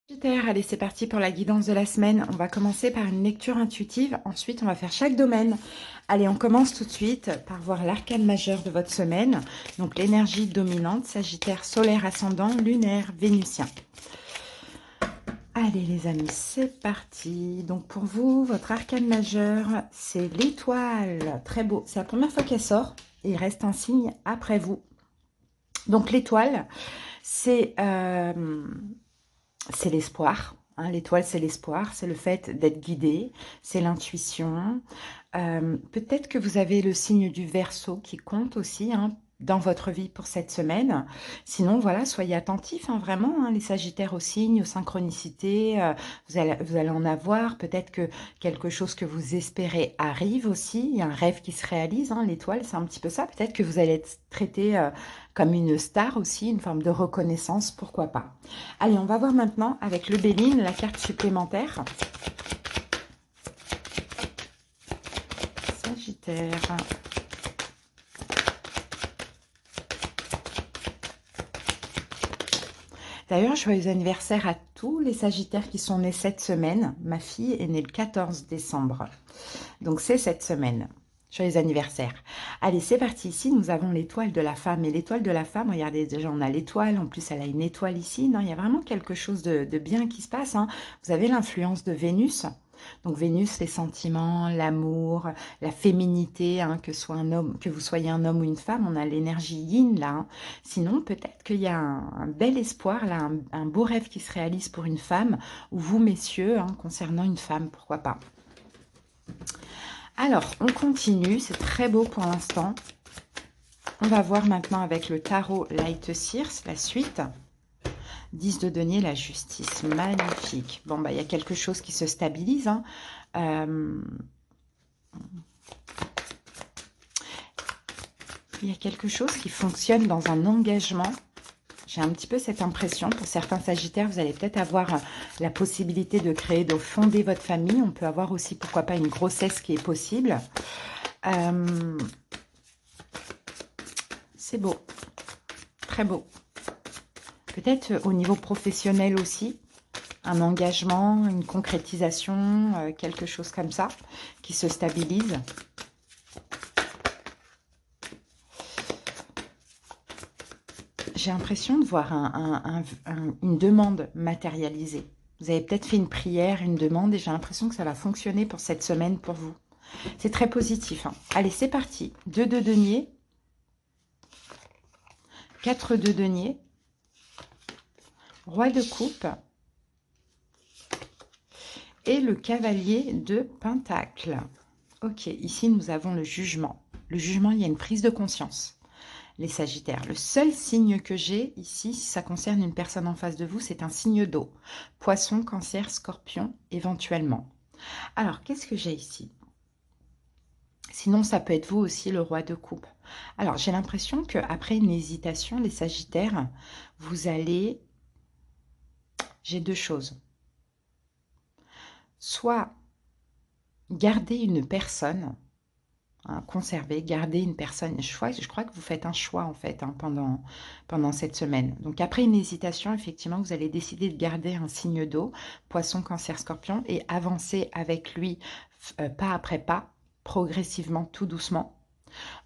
Sagittaire, allez, c'est parti pour la guidance de la semaine. On va commencer par une lecture intuitive. Ensuite, on va faire chaque domaine. Allez, on commence tout de suite par voir l'arcane majeur de votre semaine. Donc, l'énergie dominante, Sagittaire, solaire, ascendant, lunaire, vénusien. Allez, les amis, c'est parti. Donc, pour vous, votre arcane majeur, c'est l'étoile. Très beau. C'est la première fois qu'elle sort. Il reste un signe après vous. Donc, l'étoile, c'est l'espoir. Hein, l'étoile, c'est l'espoir, c'est le fait d'être guidé, c'est l'intuition. Peut-être que vous avez le signe du Verseau qui compte aussi hein, dans votre vie pour cette semaine. Sinon, voilà, soyez attentifs, hein, vraiment, hein, les Sagittaires aux signes, aux synchronicités, vous allez en avoir. Peut-être que quelque chose que vous espérez arrive aussi. Il y a un rêve qui se réalise. Hein, l'étoile, c'est un petit peu ça. Peut-être que vous allez être traité comme une star aussi, une forme de reconnaissance, pourquoi pas. Allez, on va voir maintenant avec le Béline, la carte supplémentaire. Sagittaire. D'ailleurs, joyeux anniversaire à tous les Sagittaires qui sont nés cette semaine. Ma fille est née le 14 décembre. Donc, c'est cette semaine. Joyeux anniversaire. Allez, c'est parti. Ici, nous avons l'étoile de la femme. Et l'étoile de la femme, regardez, déjà, on a l'étoile. En plus, elle a une étoile ici. Non, il y a vraiment quelque chose de bien qui se passe. Hein. Vous avez l'influence de Vénus. Donc, Vénus, les sentiments, l'amour, la féminité, hein, que vous soyez un homme ou une femme, on a l'énergie yin là. Hein. Sinon, peut-être qu'il y a un bel espoir, là, un beau rêve qui se réalise pour une femme, ou vous, messieurs, hein, concernant une femme, pourquoi pas. Alors, on continue, c'est très beau pour l'instant. On va voir maintenant avec le tarot Light Seers, la suite. 10 de denier, la justice, magnifique. Bon, bah, il y a quelque chose qui se stabilise. Hein. Il y a quelque chose qui fonctionne dans un engagement. J'ai un petit peu cette impression. Pour certains Sagittaires, vous allez peut-être avoir la possibilité de créer, de fonder votre famille. On peut avoir aussi, pourquoi pas, une grossesse qui est possible. C'est beau. Très beau. Peut-être au niveau professionnel aussi. Un engagement, une concrétisation, quelque chose comme ça, qui se stabilise. J'ai l'impression de voir une demande matérialisée. Vous avez peut-être fait une prière, une demande, et j'ai l'impression que ça va fonctionner pour cette semaine pour vous. C'est très positif. Hein. Allez, c'est parti. 2 de denier. 4 de denier. Roi de coupe. Et le cavalier de pentacle. Ok, ici nous avons le jugement. Le jugement, il y a une prise de conscience. Les Sagittaires. Le seul signe que j'ai ici, si ça concerne une personne en face de vous, c'est un signe d'eau. Poisson, Cancer, Scorpion, éventuellement. Alors, qu'est-ce que j'ai ici? Sinon, ça peut être vous aussi, le roi de coupe. Alors, j'ai l'impression qu'après une hésitation, les Sagittaires, vous allez... J'ai deux choses. Soit garder une personne, hein, conserver, garder une personne. Je crois que vous faites un choix, en fait, hein, pendant cette semaine. Donc, après une hésitation, effectivement, vous allez décider de garder un signe d'eau, poisson, Cancer, Scorpion, et avancer avec lui pas après pas, progressivement, tout doucement.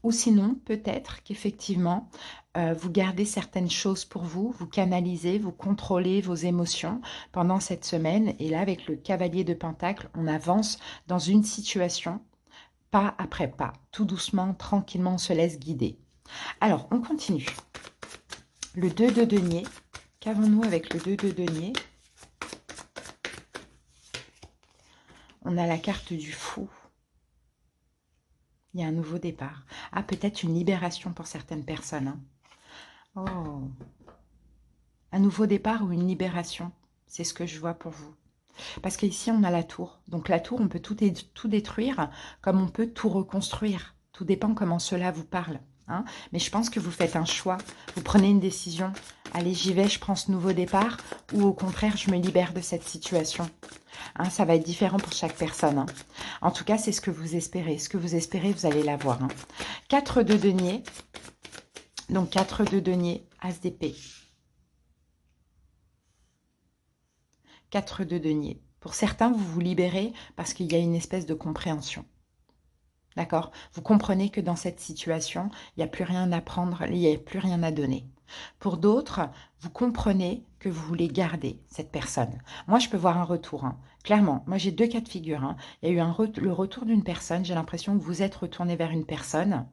Ou sinon, peut-être qu'effectivement, vous gardez certaines choses pour vous, vous canalisez, vous contrôlez vos émotions pendant cette semaine. Et là, avec le cavalier de Pentacle, on avance dans une situation, pas après pas, tout doucement, tranquillement, on se laisse guider. Alors, on continue. Le 2 de denier. Qu'avons-nous avec le 2 de denier? On a la carte du fou. Il y a un nouveau départ. Ah, peut-être une libération pour certaines personnes. Hein. Oh, un nouveau départ ou une libération, c'est ce que je vois pour vous. Parce qu'ici, on a la tour. Donc la tour, on peut tout détruire comme on peut tout reconstruire. Tout dépend comment cela vous parle. Hein. Mais je pense que vous faites un choix. Vous prenez une décision. Allez, j'y vais, je prends ce nouveau départ. Ou au contraire, je me libère de cette situation. Hein, ça va être différent pour chaque personne. Hein. En tout cas, c'est ce que vous espérez. Ce que vous espérez, vous allez l'avoir. Hein. 4 de denier. Donc 4 de denier, as d'épée. 4 de denier. Pour certains, vous vous libérez parce qu'il y a une espèce de compréhension. D'accord? Vous comprenez que dans cette situation, il n'y a plus rien à prendre, il n'y a plus rien à donner. Pour d'autres, vous comprenez que vous voulez garder cette personne. Moi, je peux voir un retour, hein. Clairement, moi j'ai 2 cas de figure, hein. Il y a eu le retour d'une personne, j'ai l'impression que vous êtes retourné vers une personne.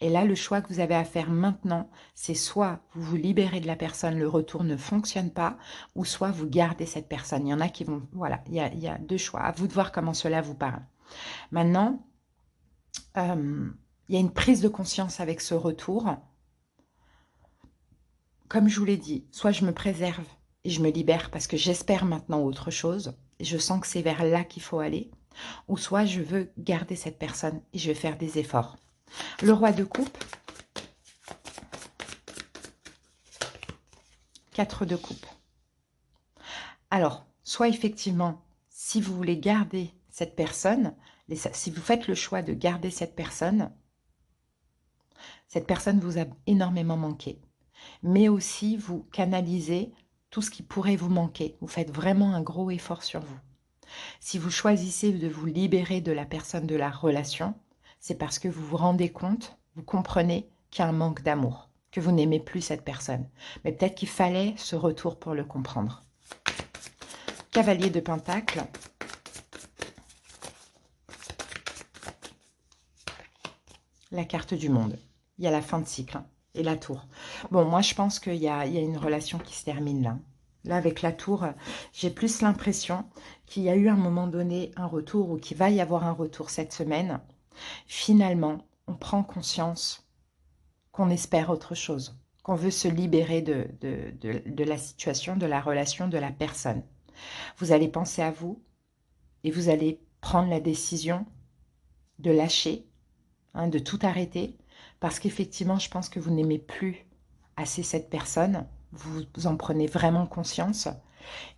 Et là, le choix que vous avez à faire maintenant, c'est soit vous vous libérez de la personne, le retour ne fonctionne pas, ou soit vous gardez cette personne. Il y en a qui vont... Voilà, il y a 2 choix. À vous de voir comment cela vous parle. Maintenant, il y a une prise de conscience avec ce retour. Comme je vous l'ai dit, soit je me préserve et je me libère parce que j'espère maintenant autre chose, et je sens que c'est vers là qu'il faut aller, ou soit je veux garder cette personne et je vais faire des efforts. Le roi de coupe, 4 de coupe. Alors, soit effectivement, si vous voulez garder cette personne, si vous faites le choix de garder cette personne vous a énormément manqué. Mais aussi, vous canalisez tout ce qui pourrait vous manquer. Vous faites vraiment un gros effort sur vous. Si vous choisissez de vous libérer de la personne, de la relation, c'est parce que vous vous rendez compte, vous comprenez qu'il y a un manque d'amour, que vous n'aimez plus cette personne. Mais peut-être qu'il fallait ce retour pour le comprendre. Cavalier de Pentacle. La carte du monde. Il y a la fin de cycle, hein, et la tour. Bon, moi, je pense qu'il y a une relation qui se termine là. Là, avec la tour, j'ai plus l'impression qu'il y a eu à un moment donné un retour ou qu'il va y avoir un retour cette semaine. Finalement, on prend conscience qu'on espère autre chose, qu'on veut se libérer de la situation, de la relation, de la personne. Vous allez penser à vous et vous allez prendre la décision de lâcher, hein, de tout arrêter, parce qu'effectivement, je pense que vous n'aimez plus assez cette personne. Vous en prenez vraiment conscience.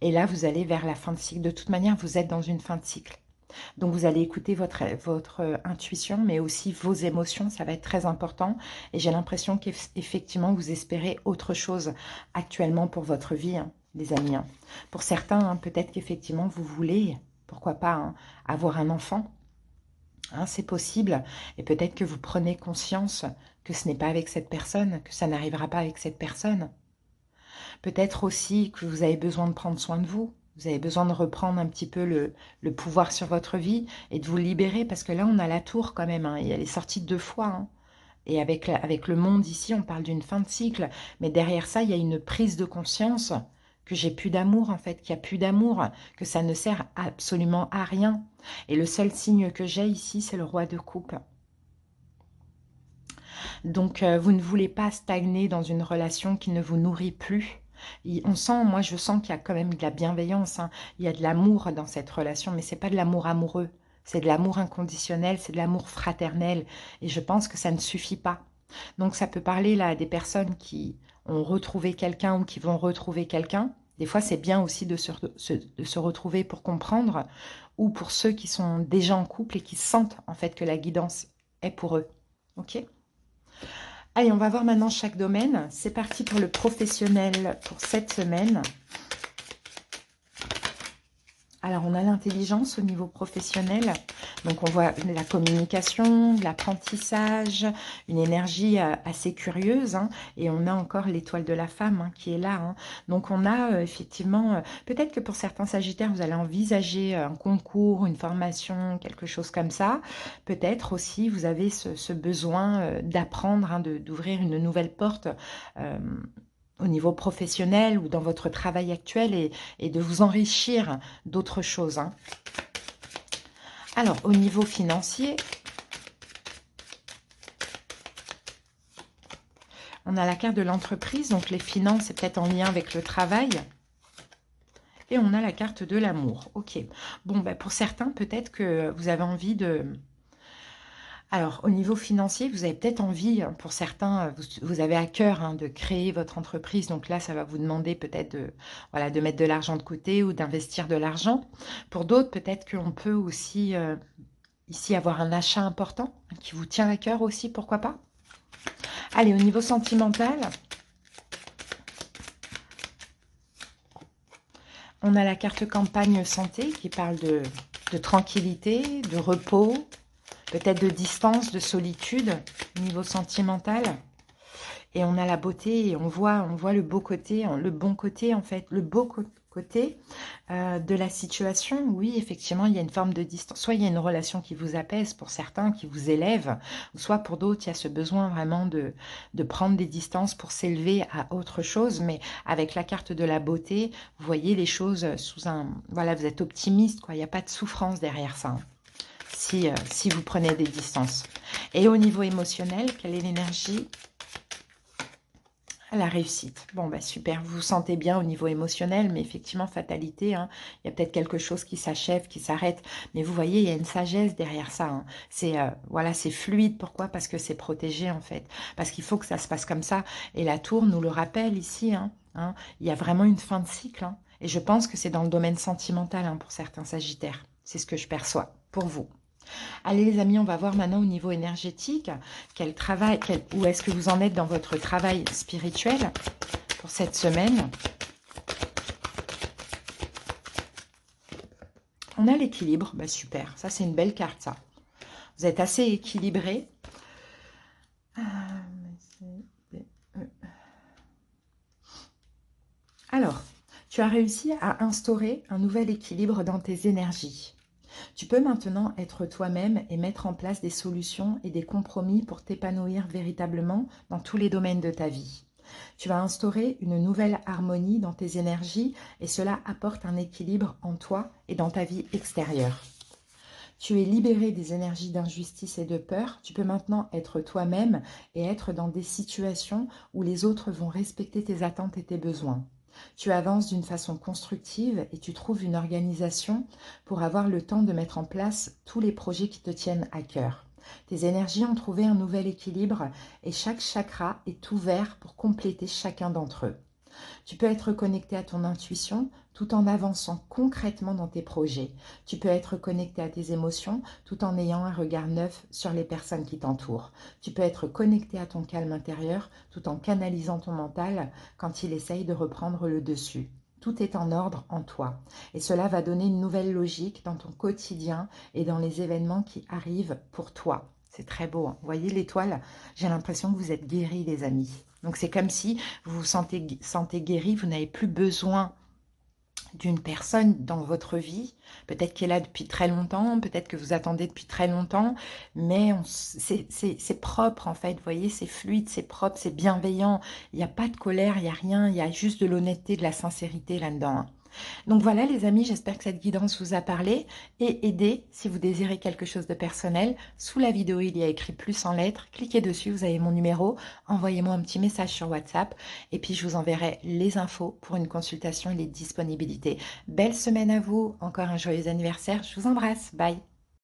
Et là, vous allez vers la fin de cycle. De toute manière, vous êtes dans une fin de cycle. Donc, vous allez écouter votre intuition, mais aussi vos émotions. Ça va être très important. Et j'ai l'impression qu'effectivement, vous espérez autre chose actuellement pour votre vie, hein, les amis, hein. Pour certains, hein, peut-être qu'effectivement, vous voulez, pourquoi pas, hein, avoir un enfant. Hein, c'est possible. Et peut-être que vous prenez conscience que ce n'est pas avec cette personne, que ça n'arrivera pas avec cette personne. Peut-être aussi que vous avez besoin de prendre soin de vous. Vous avez besoin de reprendre un petit peu le pouvoir sur votre vie et de vous libérer. Parce que là, on a la tour quand même, hein, et elle est sortie 2 fois. Hein. Et avec le monde ici, on parle d'une fin de cycle. Mais derrière ça, il y a une prise de conscience que j'ai plus d'amour, en fait, qu'il n'y a plus d'amour, que ça ne sert absolument à rien. Et le seul signe que j'ai ici, c'est le roi de coupe. Donc, vous ne voulez pas stagner dans une relation qui ne vous nourrit plus. On sent, moi je sens qu'il y a quand même de la bienveillance, hein. Il y a de l'amour dans cette relation, mais ce n'est pas de l'amour amoureux. C'est de l'amour inconditionnel, c'est de l'amour fraternel. Et je pense que ça ne suffit pas. Donc, ça peut parler là à des personnes qui ont retrouvé quelqu'un ou qui vont retrouver quelqu'un. Des fois, c'est bien aussi de se retrouver pour comprendre, ou pour ceux qui sont déjà en couple et qui sentent en fait que la guidance est pour eux. Ok ? Allez, on va voir maintenant chaque domaine. C'est parti pour le professionnel pour cette semaine. Alors, on a l'intelligence au niveau professionnel. Donc, on voit la communication, l'apprentissage, une énergie assez curieuse. Hein, et on a encore l'étoile de la femme, hein, qui est là. Hein. Donc, on a effectivement, peut-être que pour certains sagittaires, vous allez envisager un concours, une formation, quelque chose comme ça. Peut-être aussi, vous avez ce besoin d'apprendre, hein, d'ouvrir une nouvelle porte au niveau professionnel ou dans votre travail actuel et de vous enrichir d'autres choses. Hein. Alors, au niveau financier, on a la carte de l'entreprise, donc les finances, c'est peut-être en lien avec le travail. Et on a la carte de l'amour. Ok. Bon, ben pour certains, peut-être que vous avez envie de... Alors, au niveau financier, vous avez peut-être envie, hein, pour certains, vous avez à cœur, hein, de créer votre entreprise. Donc là, ça va vous demander peut-être de, voilà, de mettre de l'argent de côté ou d'investir de l'argent. Pour d'autres, peut-être qu'on peut aussi ici avoir un achat important, hein, qui vous tient à cœur aussi, pourquoi pas. Allez, au niveau sentimental, On a la carte campagne santé qui parle de tranquillité, de repos, peut-être de distance, de solitude au niveau sentimental. Et on a la beauté et on voit le beau côté, le bon côté en fait, le beau côté de la situation. Oui, effectivement, il y a une forme de distance. Soit il y a une relation qui vous apaise pour certains, qui vous élève, soit pour d'autres, il y a ce besoin vraiment de prendre des distances pour s'élever à autre chose. Mais avec la carte de la beauté, vous voyez les choses sous un... Voilà, vous êtes optimiste, quoi. Il n'y a pas de souffrance derrière ça, hein, si vous prenez des distances. Et au niveau émotionnel, quelle est l'énergie? La réussite. Bon, bah super, vous vous sentez bien au niveau émotionnel, mais effectivement, fatalité, hein, il y a peut-être quelque chose qui s'achève, qui s'arrête. Mais vous voyez, il y a une sagesse derrière ça, hein. C'est voilà, c'est fluide. Pourquoi? Parce que c'est protégé, en fait. Parce qu'il faut que ça se passe comme ça. Et la tour nous le rappelle ici, hein, il y a vraiment une fin de cycle, hein. Et je pense que c'est dans le domaine sentimental, hein, pour certains sagittaires. C'est ce que je perçois pour vous. Allez les amis, on va voir maintenant au niveau énergétique, où est-ce que vous en êtes dans votre travail spirituel pour cette semaine. On a l'équilibre, bah super, ça c'est une belle carte ça. Vous êtes assez équilibré. Alors, tu as réussi à instaurer un nouvel équilibre dans tes énergies. Tu peux maintenant être toi-même et mettre en place des solutions et des compromis pour t'épanouir véritablement dans tous les domaines de ta vie. Tu vas instaurer une nouvelle harmonie dans tes énergies et cela apporte un équilibre en toi et dans ta vie extérieure. Tu es libéré des énergies d'injustice et de peur. Tu peux maintenant être toi-même et être dans des situations où les autres vont respecter tes attentes et tes besoins. Tu avances d'une façon constructive et tu trouves une organisation pour avoir le temps de mettre en place tous les projets qui te tiennent à cœur. Tes énergies ont trouvé un nouvel équilibre et chaque chakra est ouvert pour compléter chacun d'entre eux. Tu peux être connecté à ton intuition tout en avançant concrètement dans tes projets. Tu peux être connecté à tes émotions tout en ayant un regard neuf sur les personnes qui t'entourent. Tu peux être connecté à ton calme intérieur tout en canalisant ton mental quand il essaye de reprendre le dessus. Tout est en ordre en toi et cela va donner une nouvelle logique dans ton quotidien et dans les événements qui arrivent pour toi. C'est très beau, hein. Vous voyez l'étoile? J'ai l'impression que vous êtes guéris, les amis. Donc c'est comme si vous vous sentez guéri, vous n'avez plus besoin d'une personne dans votre vie, peut-être qu'elle est là depuis très longtemps, peut-être que vous attendez depuis très longtemps, mais c'est propre en fait, vous voyez, c'est fluide, c'est propre, c'est bienveillant, il n'y a pas de colère, il n'y a rien, il y a juste de l'honnêteté, de la sincérité là-dedans, hein. Donc voilà les amis, j'espère que cette guidance vous a parlé et aidé. Si vous désirez quelque chose de personnel, sous la vidéo il y a écrit plus en lettres, cliquez dessus, vous avez mon numéro, envoyez-moi un petit message sur WhatsApp et puis je vous enverrai les infos pour une consultation et les disponibilités. Belle semaine à vous, encore un joyeux anniversaire, je vous embrasse, bye.